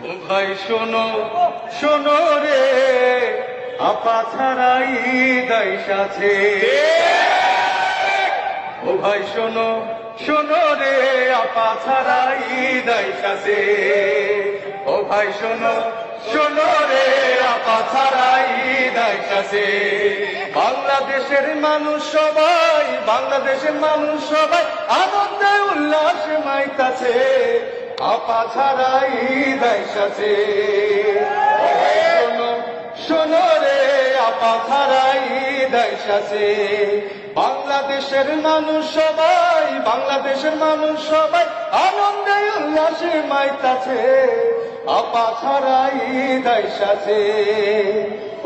ও ভাই শোনো শোনো রে, আপা ছাড়াই দাইশ আছে। ও ভাই শোনো শোনো রে, আপা ছাড়াই দাইশ আছে। ও ভাই শোনো শোনো রে, আপা ছাড়াই দাইশ আছে। বাংলাদেশের মানুষ সবাই, বাংলাদেশের মানুষ সবাই আনন্দে উল্লাসে মাইতাছে, আপা ছাড়াই দাইশ আছে। ও ভাই শোনো শোনো রে, আপা ছাড়াই দাইশ আছে। বাংলাদেশের মানুষ সবাই, বাংলাদেশের মানুষ সবাই আনন্দে উল্লাসে মাইতাছে, আপা ছাড়াই দাইশ আছে।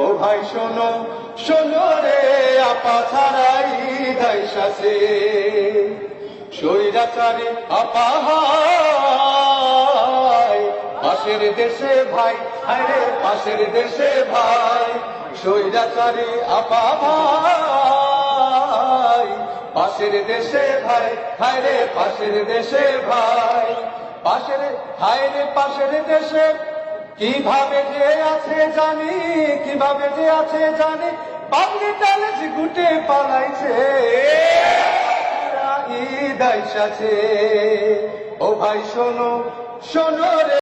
ও ভাই শোনো শোনো রে, আপা ছাড়াই দাইশ আছে। স্বৈরাচারী আপা হায়, পাশের দেশে ভাই, আরে পাশের দেশে ভাই। স্বৈরাচারী আপা ভাই, পাশের দেশে ভাই, হায়রে পাশের দেশে ভাই। পাশের হায়রে পাশের দেশে কিভাবে যে আছে জানি, কিভাবে যে আছে জানি, বাংলি টালেজ গুটে পালাইছে, দাইশ আছে। ও ভাই শোনো শোনো রে।